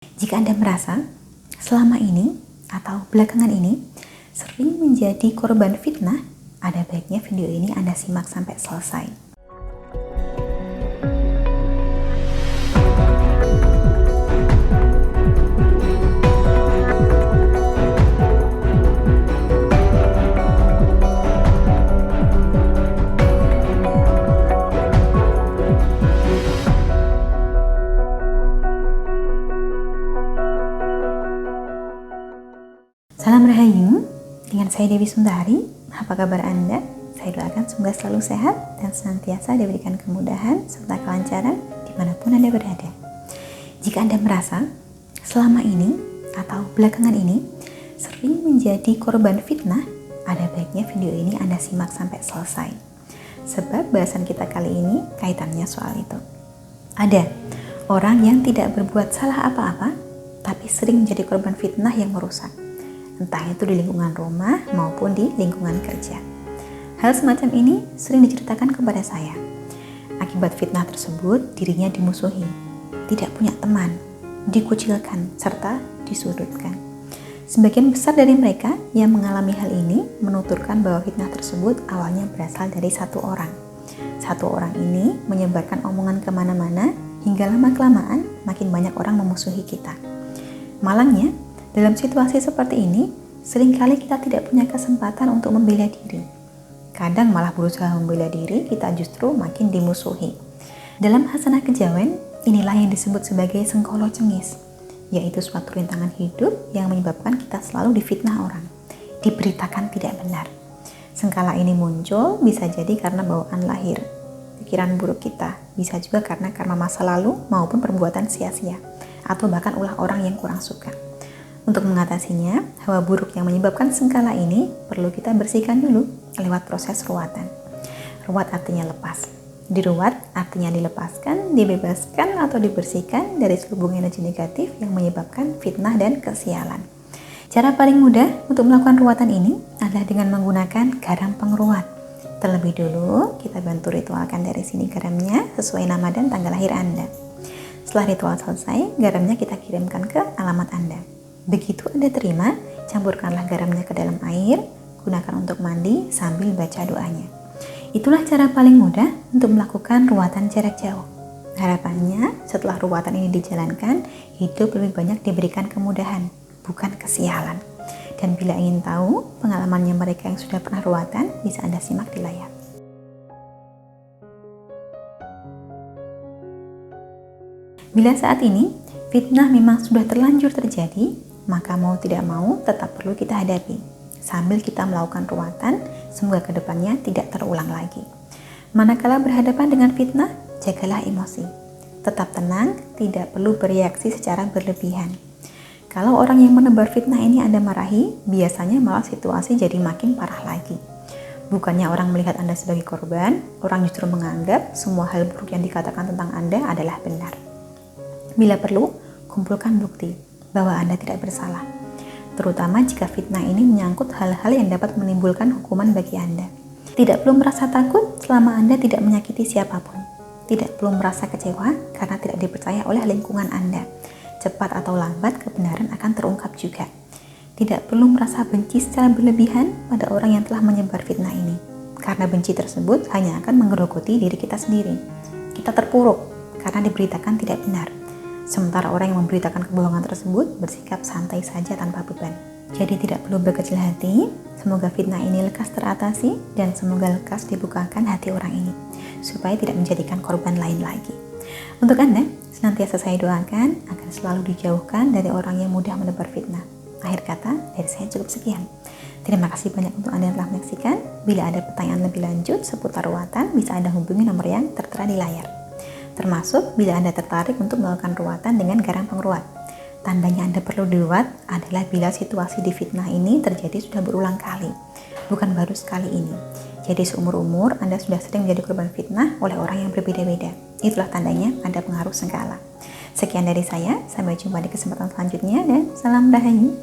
Jika Anda merasa selama ini atau belakangan ini sering menjadi korban fitnah, ada baiknya video ini Anda simak sampai selesai. Salam Rahayu, dengan saya Dewi Sundari. Apa kabar Anda? Saya doakan semoga selalu sehat dan senantiasa diberikan kemudahan serta kelancaran dimanapun Anda berada. Jika Anda merasa selama ini atau belakangan ini sering menjadi korban fitnah, ada baiknya video ini Anda simak sampai selesai. Sebab bahasan kita kali ini kaitannya soal itu. Ada orang yang tidak berbuat salah apa-apa, tapi sering menjadi korban fitnah yang merusak. Entah itu di lingkungan rumah maupun di lingkungan kerja. Hal semacam ini sering diceritakan kepada saya. Akibat fitnah tersebut, dirinya dimusuhi, tidak punya teman, dikucilkan, serta disudutkan. Sebagian besar dari mereka yang mengalami hal ini menuturkan bahwa fitnah tersebut awalnya berasal dari satu orang. Satu orang ini menyebarkan omongan kemana-mana hingga lama-kelamaan makin banyak orang memusuhi kita. Malangnya, dalam situasi seperti ini, seringkali kita tidak punya kesempatan untuk membela diri. Kadang malah berusaha membela diri, kita justru makin dimusuhi. Dalam hasanah kejawen, inilah yang disebut sebagai sengkolo cengis, yaitu suatu rintangan hidup yang menyebabkan kita selalu difitnah orang, diberitakan tidak benar. Sengkala ini muncul bisa jadi karena bawaan lahir, pikiran buruk kita, bisa juga karena karma masa lalu maupun perbuatan sia-sia, atau bahkan ulah orang yang kurang suka. Untuk mengatasinya, hawa buruk yang menyebabkan sengkala ini perlu kita bersihkan dulu lewat proses ruwatan. Ruwat artinya lepas. Diruwat artinya dilepaskan, dibebaskan atau dibersihkan dari selubung energi negatif yang menyebabkan fitnah dan kesialan. Cara paling mudah untuk melakukan ruwatan ini adalah dengan menggunakan garam pengeruat. Terlebih dulu, kita bantu ritualkan dari sini garamnya sesuai nama dan tanggal lahir Anda. Setelah ritual selesai, garamnya kita kirimkan ke alamat Anda. Begitu Anda terima, campurkanlah garamnya ke dalam air, gunakan untuk mandi sambil baca doanya. Itulah cara paling mudah untuk melakukan ruwatan jarak jauh. Harapannya, setelah ruwatan ini dijalankan, hidup lebih banyak diberikan kemudahan, bukan kesialan. Dan bila ingin tahu pengalamannya mereka yang sudah pernah ruwatan, bisa Anda simak di layar. Bila saat ini fitnah memang sudah terlanjur terjadi, maka mau tidak mau tetap perlu kita hadapi. Sambil kita melakukan ruwatan, semoga kedepannya tidak terulang lagi. Manakala berhadapan dengan fitnah, jagalah emosi. Tetap tenang, tidak perlu bereaksi secara berlebihan. Kalau orang yang menebar fitnah ini Anda marahi, biasanya malah situasi jadi makin parah lagi. Bukannya orang melihat Anda sebagai korban, orang justru menganggap semua hal buruk yang dikatakan tentang Anda adalah benar. Bila perlu, kumpulkan bukti bahwa Anda tidak bersalah, terutama jika fitnah ini menyangkut hal-hal yang dapat menimbulkan hukuman bagi Anda. Tidak perlu merasa takut selama Anda tidak menyakiti siapapun. Tidak perlu merasa kecewa karena tidak dipercaya oleh lingkungan Anda. Cepat atau lambat kebenaran akan terungkap juga. Tidak perlu merasa benci secara berlebihan pada orang yang telah menyebar fitnah ini, karena benci tersebut hanya akan menggerogoti diri kita sendiri. Kita terpuruk karena diberitakan tidak benar. Sementara orang yang memberitakan kebohongan tersebut bersikap santai saja tanpa beban. Jadi tidak perlu berkecil hati. Semoga fitnah ini lekas teratasi dan semoga lekas dibukakan hati orang ini supaya tidak menjadikan korban lain lagi. Untuk Anda, senantiasa saya doakan agar selalu dijauhkan dari orang yang mudah menebar fitnah. Akhir kata, dari saya cukup sekian. Terima kasih banyak untuk Anda yang telah menyaksikan. Bila ada pertanyaan lebih lanjut seputar ruwatan, bisa Anda hubungi nomor yang tertera di layar. Termasuk bila Anda tertarik untuk melakukan ruwatan dengan garam pengeruat. Tandanya Anda perlu diruat adalah bila situasi di fitnah ini terjadi sudah berulang kali, bukan baru sekali ini. Jadi seumur-umur Anda sudah sering menjadi korban fitnah oleh orang yang berbeda-beda. Itulah tandanya Anda pengaruh sengkala. Sekian dari saya, sampai jumpa di kesempatan selanjutnya dan salam Rahayu.